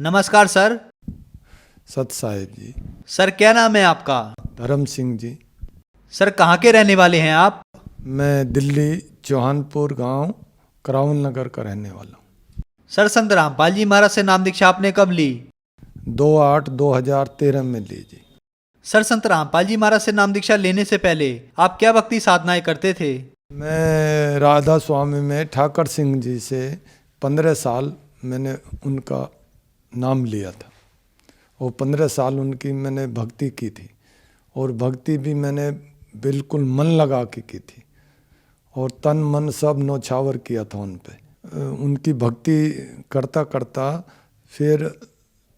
नमस्कार सर। सत साहिब जी। सर क्या नाम है आपका? धर्म सिंह जी। सर कहाँ के रहने वाले हैं आप? मैं दिल्ली चौहानपुर गांव करावल नगर का रहने वाला हूँ। सर संत रामपाल जी महाराज से नाम दीक्षा आपने कब ली? 2/8/2013 में ली जी। सर संत रामपाल जी महाराज से नाम दीक्षा लेने से पहले आप क्या भक्ति साधनाएं करते थे? मैं राधा स्वामी में ठाकर सिंह जी से 15 साल मैंने उनका नाम लिया था और 15 साल उनकी मैंने भक्ति की थी और भक्ति भी मैंने बिल्कुल मन लगा के की थी और तन मन सब न्यौछावर किया था उन पे। उनकी भक्ति करता करता फिर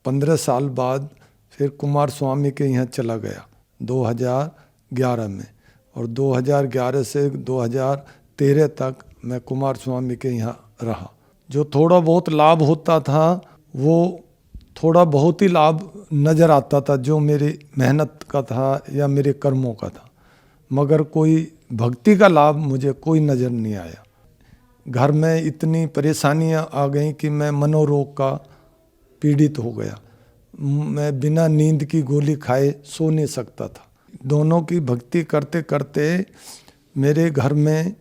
15 साल बाद फिर कुमार स्वामी के यहाँ चला गया 2011 में और 2011 से 2013 तक मैं कुमार स्वामी के यहाँ रहा। जो थोड़ा बहुत लाभ होता था वो थोड़ा बहुत ही लाभ नज़र आता था जो मेरी मेहनत का था या मेरे कर्मों का था, मगर कोई भक्ति का लाभ मुझे कोई नज़र नहीं आया। घर में इतनी परेशानियां आ गईं कि मैं मनोरोग का पीड़ित हो गया। मैं बिना नींद की गोली खाए सो नहीं सकता था। दोनों की भक्ति करते करते मेरे घर में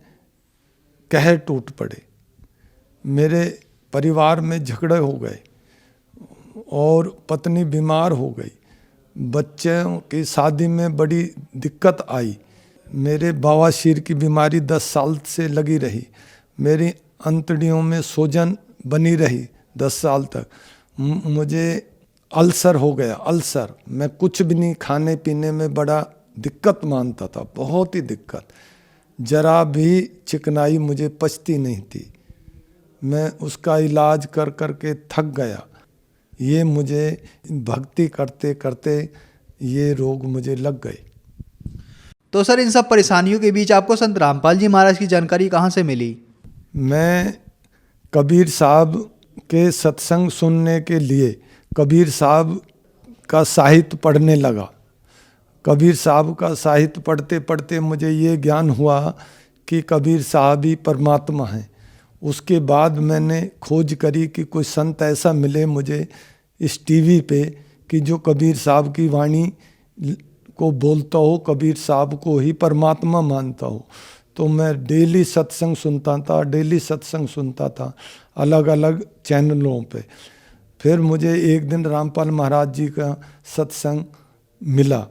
कहर टूट पड़े, मेरे परिवार में झगड़े हो गए और पत्नी बीमार हो गई, बच्चों की शादी में बड़ी दिक्कत आई, मेरे बवासीर की बीमारी 10 साल से लगी रही, मेरी अंतड़ियों में सूजन बनी रही 10 साल तक, मुझे अल्सर हो गया। अल्सर मैं कुछ भी नहीं खाने पीने में बड़ा दिक्कत मानता था, बहुत ही दिक्कत, जरा भी चिकनाई मुझे पचती नहीं थी। मैं उसका इलाज कर कर के थक गया। ये मुझे भक्ति करते करते ये रोग मुझे लग गए। तो सर इन सब परेशानियों के बीच आपको संत रामपाल जी महाराज की जानकारी कहाँ से मिली? मैं कबीर साहब के सत्संग सुनने के लिए कबीर साहब का साहित्य पढ़ने लगा। कबीर साहब का साहित्य पढ़ते पढ़ते मुझे ये ज्ञान हुआ कि कबीर साहब ही परमात्मा हैं। उसके बाद मैंने खोज करी कि कोई संत ऐसा मिले मुझे इस टीवी पे कि जो कबीर साहब की वाणी को बोलता हो, कबीर साहब को ही परमात्मा मानता हो। तो मैं डेली सत्संग सुनता था अलग अलग चैनलों पे। फिर मुझे एक दिन रामपाल महाराज जी का सत्संग मिला,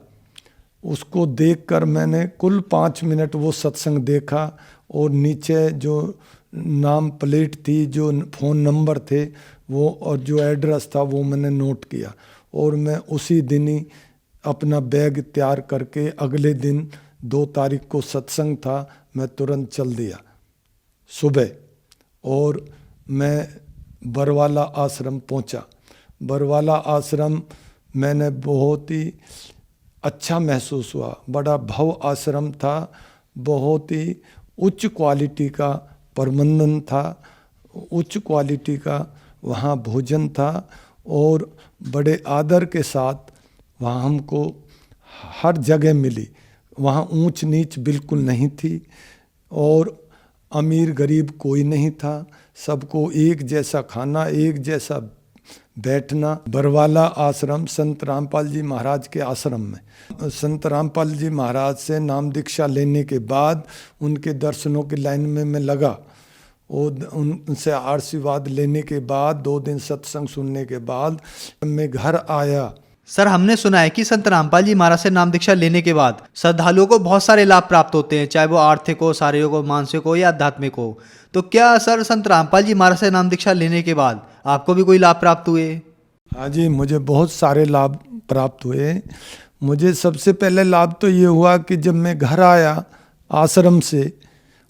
उसको देखकर मैंने कुल 5 मिनट वो सत्संग देखा और नीचे जो नाम प्लेट थी, जो फ़ोन नंबर थे वो और जो एड्रेस था वो मैंने नोट किया और मैं उसी दिन ही अपना बैग तैयार करके अगले दिन 2 तारीख को सत्संग था, मैं तुरंत चल दिया सुबह और मैं बरवाला आश्रम पहुंचा। बरवाला आश्रम मैंने बहुत ही अच्छा महसूस हुआ। बड़ा भव्य आश्रम था, बहुत ही उच्च क्वालिटी का प्रबंधन था, उच्च क्वालिटी का वहाँ भोजन था और बड़े आदर के साथ वहाँ हमको हर जगह मिली। वहाँ ऊंच नीच बिल्कुल नहीं थी और अमीर गरीब कोई नहीं था, सबको एक जैसा खाना, एक जैसा बैठना। बरवाला आश्रम संत रामपाल जी महाराज के आश्रम में, संत रामपाल जी महाराज से नाम दीक्षा लेने के बाद उनके दर्शनों की लाइन में मैं लगा और उनसे आशीर्वाद लेने के बाद 2 दिन सत्संग सुनने के बाद मैं घर आया। सर हमने सुना है कि संत रामपाल जी महाराज से नाम दीक्षा लेने के बाद श्रद्धालुओं को बहुत सारे लाभ प्राप्त होते हैं, चाहे वो आर्थिक हो, शारीरिक हो, मानसिक हो या आध्यात्मिक हो। तो क्या सर संत रामपाल जी महाराज से नाम दीक्षा लेने के बाद आपको भी कोई लाभ प्राप्त हुए? हाँ जी, मुझे बहुत सारे लाभ प्राप्त हुए। मुझे सबसे पहले लाभ तो ये हुआ कि जब मैं घर आया आश्रम से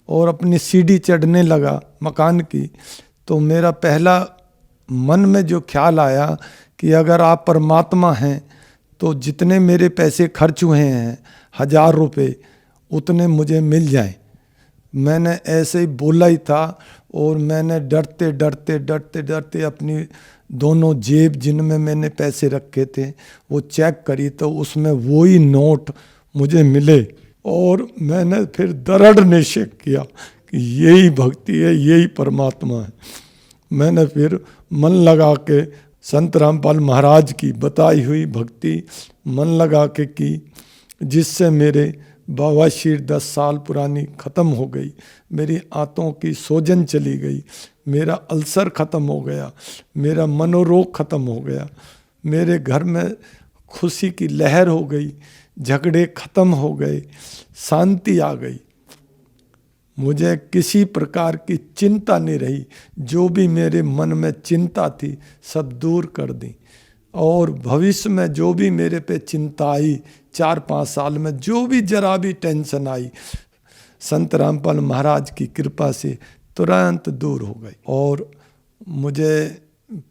और अपनी सीढ़ी चढ़ने लगा मकान की, तो मेरा पहला मन में जो ख्याल आया कि अगर आप परमात्मा हैं तो जितने मेरे पैसे खर्च हुए हैं 1000 रुपये उतने मुझे मिल जाएं। मैंने ऐसे ही बोला ही था और मैंने डरते डरते डरते डरते अपनी दोनों जेब जिनमें मैंने पैसे रखे थे वो चेक करी तो उसमें वही नोट मुझे मिले और मैंने फिर दृढ़ निश्चय किया कि यही भक्ति है, यही परमात्मा है। मैंने फिर मन लगा के संत रामपाल महाराज की बताई हुई भक्ति मन लगा के की, जिससे मेरे बवासीर 10 साल पुरानी ख़त्म हो गई, मेरी आंतों की सोजन चली गई, मेरा अल्सर ख़त्म हो गया, मेरा मनोरोग ख़त्म हो गया, मेरे घर में खुशी की लहर हो गई, झगड़े ख़त्म हो गए, शांति आ गई। मुझे किसी प्रकार की चिंता नहीं रही, जो भी मेरे मन में चिंता थी सब दूर कर दी। और भविष्य में जो भी मेरे पे चिंता आई, 4-5 साल में जो भी जरा भी टेंशन आई, संत रामपाल महाराज की कृपा से तुरंत दूर हो गई। और मुझे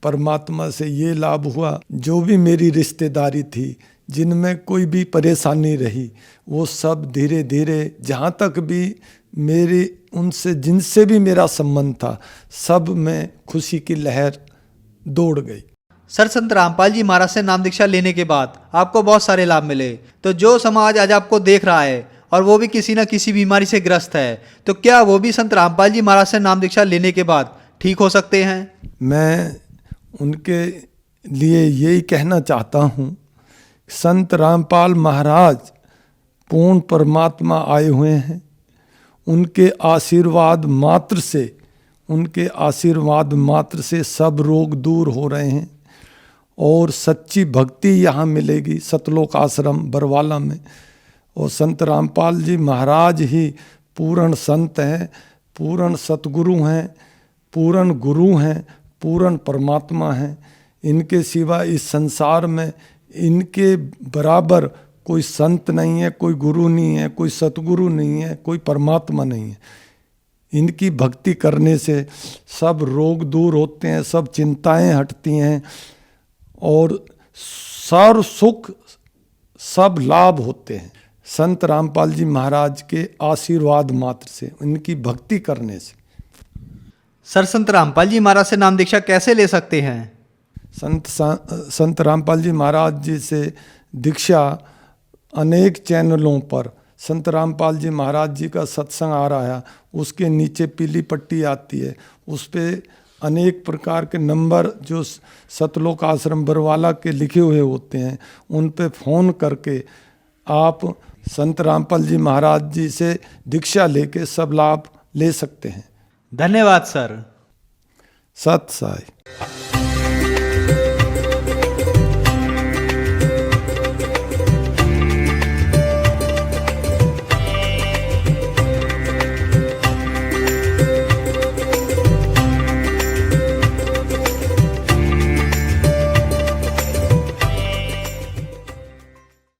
परमात्मा से ये लाभ हुआ, जो भी मेरी रिश्तेदारी थी जिनमें कोई भी परेशानी रही, वो सब धीरे धीरे, जहाँ तक भी मेरी उनसे जिनसे भी मेरा संबंध था, सब में खुशी की लहर दौड़ गई। सर, संत रामपाल जी महाराज से नाम दीक्षा लेने के बाद आपको बहुत सारे लाभ मिले, तो जो समाज आज आपको देख रहा है और वो भी किसी न किसी बीमारी से ग्रस्त है, तो क्या वो भी संत रामपाल जी महाराज से नाम दीक्षा लेने के बाद ठीक हो सकते हैं? मैं उनके लिए यही कहना चाहता हूँ, संत रामपाल महाराज पूर्ण परमात्मा आए हुए हैं। उनके आशीर्वाद मात्र से सब रोग दूर हो रहे हैं और सच्ची भक्ति यहाँ मिलेगी सतलोक आश्रम बरवाला में। और संत रामपाल जी महाराज ही पूर्ण संत हैं, पूर्ण सतगुरु हैं, पूर्ण गुरु हैं, पूर्ण परमात्मा हैं। इनके सिवा इस संसार में इनके बराबर कोई संत नहीं है, कोई गुरु नहीं है, कोई सतगुरु नहीं है, कोई परमात्मा नहीं है। इनकी भक्ति करने से सब रोग दूर होते हैं, सब चिंताएं हटती हैं और सर्व सुख सब लाभ होते हैं संत रामपाल जी महाराज के आशीर्वाद मात्र से, इनकी भक्ति करने से। सर, संत रामपाल जी महाराज से नाम दीक्षा कैसे ले सकते हैं? संत रामपाल जी महाराज जी से दीक्षा अनेक चैनलों पर संत रामपाल जी महाराज जी का सत्संग आ रहा है, उसके नीचे पीली पट्टी आती है, उस पर अनेक प्रकार के नंबर जो सतलोक आश्रम बरवाला के लिखे हुए होते हैं, उन पे फ़ोन करके आप संत रामपाल जी महाराज जी से दीक्षा लेके सब लाभ ले सकते हैं। धन्यवाद सर। सत साई।